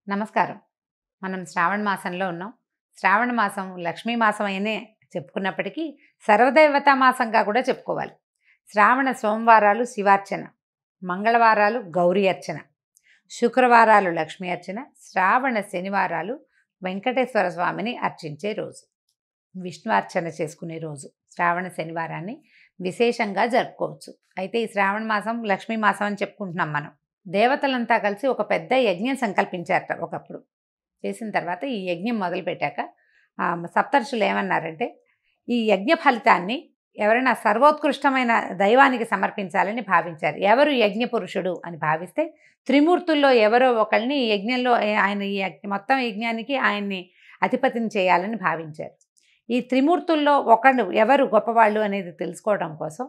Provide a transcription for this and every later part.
నమస్కారం. మనం శ్రావణ మాసంలో ఉన్నాం. శ్రావణ మాసం లక్ష్మీ మాసం అయినే చెప్పుకున్నప్పటికీ సర్వదేవతా మాసంగా కూడా చెప్పుకోవాలి. శ్రావణ సోమవారాలు శివార్చన, మంగళవారాలు గౌరీ అర్చన, శుక్రవారాలు లక్ష్మీ అర్చన, శ్రావణ శనివారాలు వెంకటేశ్వర స్వామిని అర్చించే రోజు, విష్ణు అర్చన చేసుకునే రోజు. శ్రావణ శనివారాన్ని విశేషంగా జరుపుకోవచ్చు. అయితే ఈ శ్రావణ మాసం లక్ష్మీ మాసం అని చెప్పుకుంటున్నాం మనం. దేవతలంతా కలిసి ఒక పెద్ద యజ్ఞం సంకల్పించారట ఒకప్పుడు. చేసిన తర్వాత ఈ యజ్ఞం మొదలుపెట్టాక సప్తర్షులు ఏమన్నారంటే, ఈ యజ్ఞ ఫలితాన్ని ఎవరైనా సర్వోత్కృష్టమైన దైవానికి సమర్పించాలని భావించారు. ఎవరు యజ్ఞ పురుషుడు అని భావిస్తే త్రిమూర్తుల్లో ఎవరో ఒకళ్ళని ఈ యజ్ఞంలో ఆయన ఈ మొత్తం యజ్ఞానికి ఆయన్ని అధిపతిని చేయాలని భావించారు. ఈ త్రిమూర్తుల్లో ఒకడు ఎవరు గొప్పవాళ్ళు అనేది తెలుసుకోవడం కోసం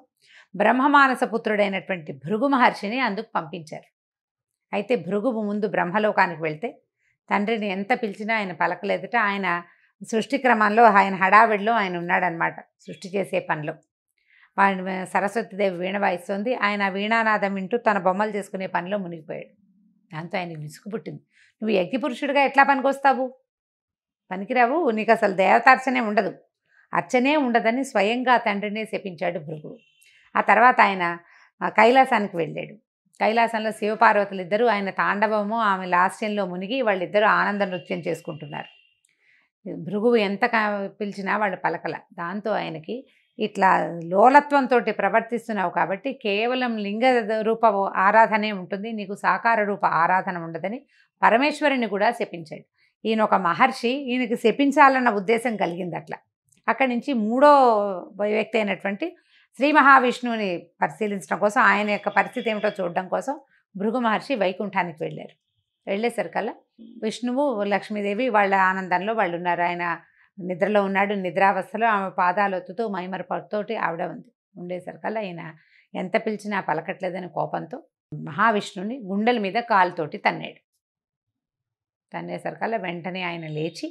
బ్రహ్మమానస పుత్రుడైనటువంటి భృగు మహర్షిని అందుకు పంపించారు. అయితే భృగువు ముందు బ్రహ్మలోకానికి వెళ్తే తండ్రిని ఎంత పిలిచినా ఆయన పలకలేదట. ఆయన సృష్టి క్రమంలో ఆయన హడావిడిలో ఆయన ఉన్నాడనమాట. సృష్టి చేసే పనిలో ఆయన సరస్వతీదేవి వీణ వాయిస్తుంది. ఆయన వీణానాదం వింటూ తన బొమ్మలు చేసుకునే పనిలో మునిగిపోయాడు. దాంతో ఆయనకు విసుగు పుట్టింది. నువ్వు యజ్ఞపురుషుడిగా ఎట్లా పనికొస్తావు? పనికిరావు, నీకు అసలు దేవతార్చనే ఉండదు, అర్చనే ఉండదని స్వయంగా తండ్రినే శపించాడు భృగువు. ఆ తర్వాత ఆయన కైలాసానికి వెళ్ళాడు. కైలాసంలో శివపార్వతులు ఇద్దరు ఆయన తాండవము ఆమె లాస్యంలో మునిగి వాళ్ళిద్దరూ ఆనంద నృత్యం చేసుకుంటున్నారు. భృగువు ఎంత పిలిచినా వాళ్ళు పలకల. దాంతో ఆయనకి ఇట్లా లోలత్వంతో ప్రవర్తిస్తున్నావు కాబట్టి కేవలం లింగ రూప ఆరాధనే ఉంటుంది, నీకు సాకార రూప ఆరాధన ఉండదని పరమేశ్వరుని కూడా శపించాడు. ఈయన ఒక మహర్షి, ఈయనకి శపించాలన్న ఉద్దేశం కలిగింది. అట్లా అక్కడి నుంచి మూడో వ్యక్తి అయినటువంటి శ్రీ మహావిష్ణువుని పరిశీలించడం కోసం, ఆయన యొక్క పరిస్థితి ఏమిటో చూడడం కోసం భృగు మహర్షి వైకుంఠానికి వెళ్ళారు. వెళ్ళేసరికల్లా విష్ణువు లక్ష్మీదేవి వాళ్ళ ఆనందంలో వాళ్ళు ఉన్నారు. ఆయన నిద్రలో ఉన్నాడు. నిద్రావస్థలో ఆమె పాదాలు ఒత్తుతూ మైమరపడుతోటి ఆవిడ ఉంది. ఉండేసరికల్లా ఆయన ఎంత పిలిచినా పలకట్లేదని కోపంతో మహావిష్ణువుని గుండెల మీద కాలుతోటి తన్నాడు. తన్నేసరికల్లా వెంటనే ఆయన లేచి,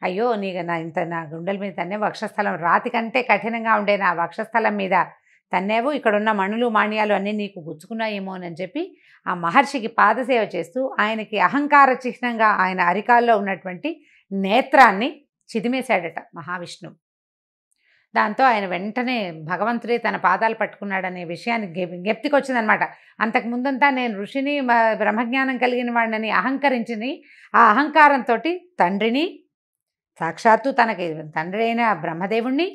అయ్యో నా గుండెల మీద తన్నే, వక్షస్థలం రాతి కంటే కఠినంగా ఉండే నా వక్షస్థలం మీద తన్నేవు, ఇక్కడున్న మణులు మాణ్యాలు అన్నీ నీకు గుచ్చుకున్నాయేమో అని చెప్పి ఆ మహర్షికి పాదసేవ చేస్తూ ఆయనకి అహంకార చిహ్నంగా ఆయన అరికాల్లో ఉన్నటువంటి నేత్రాన్ని చిదిమేశాడట మహావిష్ణువు. దాంతో ఆయన వెంటనే భగవంతుడే తన పాదాలు పట్టుకున్నాడనే విషయాన్ని జ్ఞప్తికి వచ్చిందనమాట. అంతకుముందంతా నేను ఋషిని బ్రహ్మజ్ఞానం కలిగిన వాడిని అహంకరించిని, ఆ అహంకారంతో తండ్రిని, సాక్షాత్తు తనకి తండ్రి అయిన బ్రహ్మదేవుణ్ణి,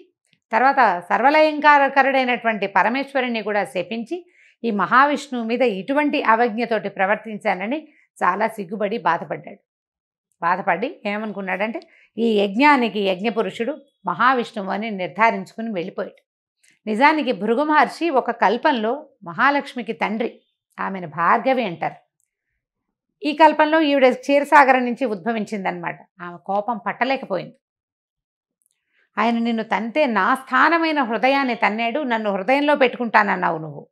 తర్వాత సర్వలయంకారకరుడైనటువంటి పరమేశ్వరుణ్ణి కూడా శపించి ఈ మహావిష్ణువు మీద ఇటువంటి అవజ్ఞతోటి ప్రవర్తించానని చాలా సిగ్గుపడి బాధపడి ఏమనుకున్నాడంటే, ఈ యజ్ఞానికి యజ్ఞపురుషుడు మహావిష్ణువు అని నిర్ధారించుకుని వెళ్ళిపోయాడు. నిజానికి భృగు మహర్షి ఒక కల్పంలో మహాలక్ష్మికి తండ్రి, ఆమెను భార్గవి అంటారు. ఈ కల్పంలో ఈవిడ క్షీరసాగరం నుంచి ఉద్భవించిందనమాట. ఆమె కోపం పట్టలేకపోయింది. ఆయన నిన్ను తంతే నా స్థానమైన హృదయాన్ని తన్నాడు, నన్ను హృదయంలో పెట్టుకుంటానన్నావు నువ్వు,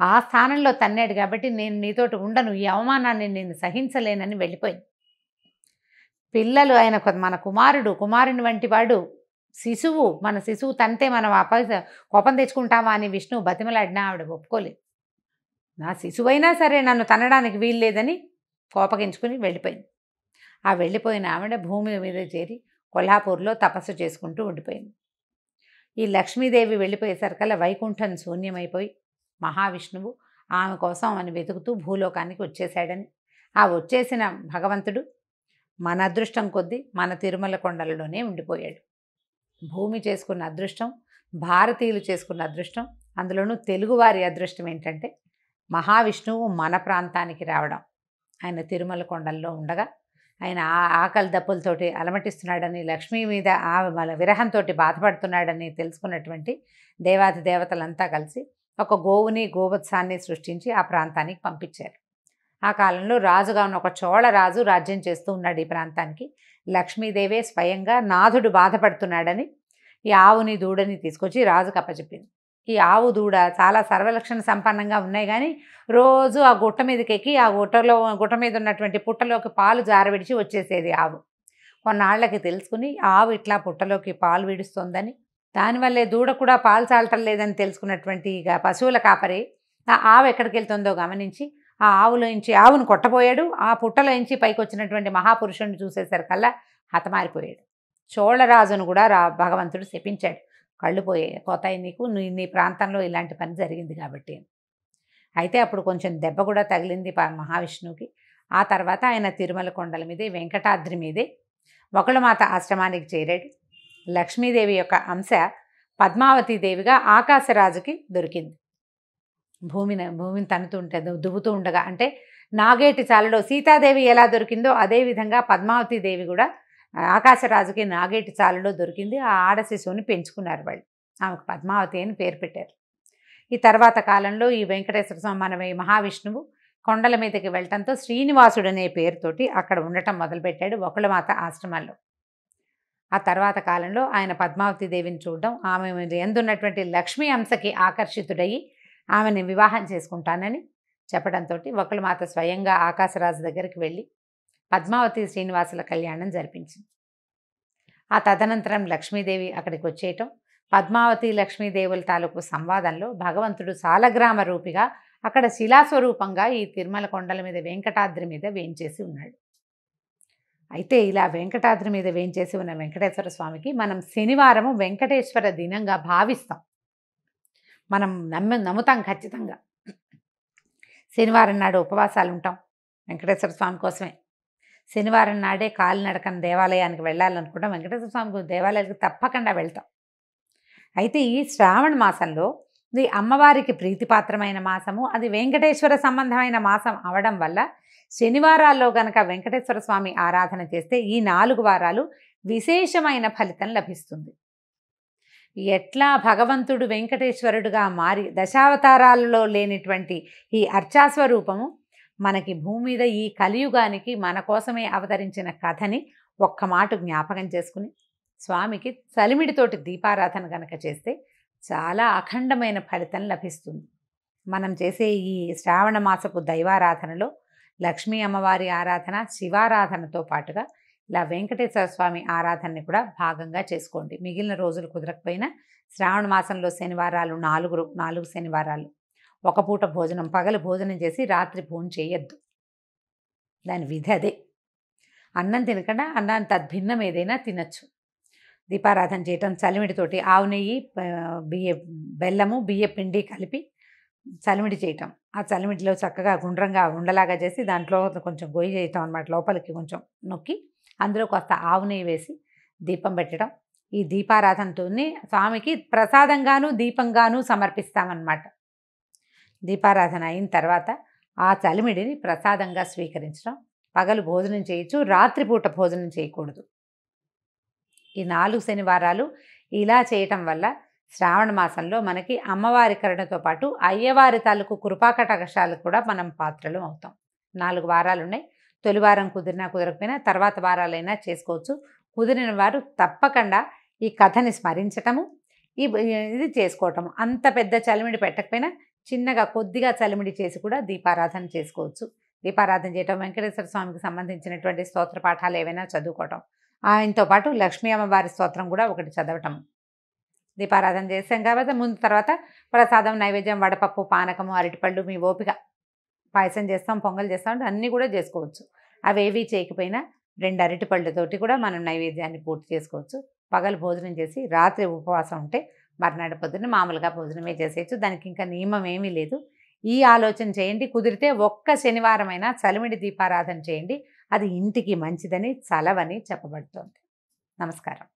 ఆ స్థానంలో తన్నాడు కాబట్టి నేను నీతోటి ఉండను, ఈ అవమానాన్ని నేను సహించలేనని వెళ్ళిపోయింది. పిల్లలు ఆయన మన కుమారుని వంటి వాడు శిశువు, మన శిశువు తంతే మనం కోపం తెచ్చుకుంటామా అని విష్ణువు బతిమలాడినా ఆవిడ ఒప్పుకోలేదు. నా శిశువైనా సరే నన్ను తనడానికి వీల్లేదని కోపగించుకుని వెళ్ళిపోయింది. ఆ వెళ్ళిపోయిన ఆవిడ భూమి మీద చేరి కొల్హాపూర్లో తపస్సు చేసుకుంటూ ఉండిపోయింది. ఈ లక్ష్మీదేవి వెళ్ళిపోయేసరికల్లా వైకుంఠం శూన్యమైపోయి మహావిష్ణువు ఆమె కోసం అని వెతుకుతూ భూలోకానికి వచ్చేసాడని, ఆ వచ్చేసిన భగవంతుడు మన అదృష్టం కొద్దీ మన తిరుమల కొండలలోనే ఉండిపోయాడు. భూమి చేసుకున్న అదృష్టం, భారతీయులు చేసుకున్న అదృష్టం, అందులోనూ తెలుగువారి అదృష్టం ఏంటంటే మహావిష్ణువు మన ప్రాంతానికి రావడం. ఆయన తిరుమల కొండల్లో ఉండగా ఆయన ఆకలి దప్పులతోటి అలమటిస్తున్నాడని, లక్ష్మీ మీద విరహంతో బాధపడుతున్నాడని తెలుసుకున్నటువంటి దేవాది దేవతలంతా కలిసి ఒక గోవుని గోవత్సాన్ని సృష్టించి ఆ ప్రాంతానికి పంపించారు. ఆ కాలంలో రాజుగా ఉన్న ఒక చోళ రాజు రాజ్యం చేస్తూ ఉన్నాడు ఈ ప్రాంతానికి. లక్ష్మీదేవే స్వయంగా నాథుడు బాధపడుతున్నాడని ఈ ఆవుని దూడని తీసుకొచ్చి రాజుకు అప్పచెప్పింది. ఈ ఆవు దూడ చాలా సర్వలక్షణ సంపన్నంగా ఉన్నాయి, కానీ రోజు ఆ గుట్ట మీదకి ఎక్కి ఆ గుట్ట మీద ఉన్నటువంటి పుట్టలోకి పాలు జారవిడిచి వచ్చేసేది ఆవు. కొన్నాళ్లకి తెలుసుకుని ఆవు ఇట్లా పుట్టలోకి పాలు విడుస్తుందని, దానివల్లే దూడ కూడా పాలు చాలటం లేదని తెలుసుకున్నటువంటి ఇక పశువుల కాపరి ఆ ఆవు ఎక్కడికి వెళ్తుందో గమనించి ఆ ఆవులోంచి ఆవును కొట్టబోయాడు. ఆ పుట్టలోంచి పైకి వచ్చినటువంటి మహాపురుషుడిని చూసేసరికల్లా హతమారిపోయాడు. చోళరాజును కూడా భగవంతుడు శపించాడు. కళ్ళు పోతాయి నీకు, నీ ప్రాంతంలో ఇలాంటి పని జరిగింది కాబట్టి. అయితే అప్పుడు కొంచెం దెబ్బ కూడా తగిలింది మహావిష్ణువుకి. ఆ తర్వాత ఆయన తిరుమల కొండల మీదే, వెంకటాద్రి మీదే వకుళమాత ఆశ్రమానికి చేరాడు. లక్ష్మీదేవి యొక్క అంశ పద్మావతీదేవిగా ఆకాశరాజుకి దొరికింది. భూమిని తన్నుతుంటే దువ్వుతూ ఉండగా, అంటే నాగేటి చాలలో సీతాదేవి ఎలా దొరికిందో అదేవిధంగా పద్మావతీదేవి కూడా ఆకాశరాజుకి నాగేటి చాలలో దొరికింది. ఆ ఆడ శిశువుని పెంచుకున్నారు వాళ్ళు. ఆమెకు పద్మావతి అని పేరు పెట్టారు. ఈ తర్వాత కాలంలో ఈ వెంకటేశ్వర స్వామి మన మహావిష్ణువు కొండల మీదకి వెళ్ళటంతో శ్రీనివాసుడు అనే పేరుతోటి అక్కడ ఉండటం మొదలుపెట్టాడు వకుళమాత ఆశ్రమాల్లో. ఆ తర్వాత కాలంలో ఆయన పద్మావతి దేవిని చూడడం, ఆమె ఎందున్నటువంటి లక్ష్మీ అంశకి ఆకర్షితుడయ్యి ఆమెని వివాహం చేసుకుంటానని చెప్పడంతో వకుళమాత స్వయంగా ఆకాశరాజు దగ్గరికి వెళ్ళి పద్మావతి శ్రీనివాసుల కళ్యాణం జరిపించింది. ఆ తదనంతరం లక్ష్మీదేవి అక్కడికి వచ్చేయటం, పద్మావతి లక్ష్మీదేవుల తాలూకు సంవాదంలో భగవంతుడు సాలగ్రామ రూపిగా అక్కడ శిలాస్వరూపంగా ఈ తిరుమల కొండల మీద వెంకటాద్రి మీద వేంచేసి ఉన్నాడు. అయితే ఇలా వెంకటాద్రి మీద వేంచేసి ఉన్న వెంకటేశ్వర స్వామికి మనం శనివారము వెంకటేశ్వర దినంగా భావిస్తాం. మనం నమ్ముతాం ఖచ్చితంగా. శనివారం నాడు ఉపవాసాలు ఉంటాం వెంకటేశ్వర స్వామి కోసమే. శనివారం నాడే కాలినడకన దేవాలయానికి వెళ్ళాలనుకుంటాం. వెంకటేశ్వర స్వామి దేవాలయానికి తప్పకుండా వెళ్తాం. అయితే ఈ శ్రావణ మాసంలో ఇది అమ్మవారికి ప్రీతిపాత్రమైన మాసము, అది వెంకటేశ్వర సంబంధమైన మాసం అవడం వల్ల శనివారాల్లో గనక వెంకటేశ్వర స్వామి ఆరాధన చేస్తే ఈ 4 వారాలు విశేషమైన ఫలితం లభిస్తుంది. ఎట్లా భగవంతుడు వెంకటేశ్వరుడుగా మారి దశావతారాలలో లేనిటువంటి ఈ అర్చాస్వరూపము మనకి భూమి మీద ఈ కలియుగానికి మన కోసమే అవతరించిన కథని ఒక్క మాట జ్ఞాపకం చేసుకుని స్వామికి చలిమిడితోటి దీపారాధన కనుక చేస్తే చాలా అఖండమైన ఫలితం లభిస్తుంది. మనం చేసే ఈ శ్రావణ మాసపు దైవారాధనలో లక్ష్మీ అమ్మవారి ఆరాధన, శివారాధనతో పాటుగా ఇలా వెంకటేశ్వర స్వామి ఆరాధనని కూడా భాగంగా చేసుకోండి. మిగిలిన రోజులు కుదరకపోయినా శ్రావణ మాసంలో శనివారాలు 4 శనివారాలు ఒక పూట భోజనం, పగలు భోజనం చేసి రాత్రి భోజనం చేయొద్దు. దాని విధి అదే. అన్నం తినకుండా అన్నాన్ని తద్భిన్నం ఏదైనా తినచ్చు. దీపారాధన చేయటం చలిమిడితోటి ఆవు నెయ్యి, బెల్లము, బియ్య పిండి కలిపి చలిమిడి చేయటం. ఆ చలిమిడిలో చక్కగా గుండ్రంగా ఉండలాగా చేసి దాంట్లో కొంచెం గొయ్యి చేయటం అన్నమాట. లోపలికి కొంచెం నొక్కి అందులో కాస్త ఆవు నెయ్యి వేసి దీపం పెట్టడం. ఈ దీపారాధనతో స్వామికి ప్రసాదంగాను దీపంగాను సమర్పిస్తామన్నమాట. దీపారాధన అయిన తర్వాత ఆ చలిమిడిని ప్రసాదంగా స్వీకరించడం. పగలు భోజనం చేయొచ్చు, రాత్రిపూట భోజనం చేయకూడదు. ఈ 4 శనివారాలు ఇలా చేయటం వల్ల శ్రావణ మాసంలో మనకి అమ్మవారి కరుణతో పాటు అయ్యవారి తాలూకు కృపాకటాక్షాలకు కూడా మనం పాత్రలు అవుతాం. 4 వారాలు ఉన్నాయి. తొలి వారం కుదిరినా కుదరకపోయినా తర్వాత వారాలైనా చేసుకోవచ్చు. కుదిరిన వారు తప్పకుండా ఈ కథని స్మరించటము, ఇది చేసుకోవటము. అంత పెద్ద చలిమిడి పెట్టకపోయినా చిన్నగా కొద్దిగా చలిమిడి చేసి కూడా దీపారాధన చేసుకోవచ్చు. దీపారాధన చేయటం, వెంకటేశ్వర స్వామికి సంబంధించినటువంటి స్తోత్ర పాఠాలు ఏవైనా చదువుకోవటం, ఆయనతో పాటు లక్ష్మీ అమ్మవారి స్తోత్రం కూడా ఒకటి చదవటం. దీపారాధన చేసాం కాబట్టి ముందు తర్వాత ప్రసాదం, నైవేద్యం, వడపప్పు, పానకము, అరటిపళ్ళు, మీ ఓపిక. పాయసం చేస్తాం, పొంగల్ చేస్తాం అంటే అన్నీ కూడా చేసుకోవచ్చు. అవేవి చేయకపోయినా 2 అరటిపళ్ళతోటి కూడా మనం నైవేద్యాన్ని పూర్తి చేసుకోవచ్చు. పగలు భోజనం చేసి రాత్రి ఉపవాసం ఉంటే మర్నాడు పొద్దున్న మామూలుగా భోజనమే చేసేయచ్చు. దానికి ఇంకా నియమం ఏమీ లేదు. ఈ ఆలోచన చేయండి. కుదిరితే ఒక్క శనివారమైనా చలిమిడి దీపారాధన చేయండి. అది ఇంటికి మంచిదని, చలవని చెప్పబడుతోంది. నమస్కారం.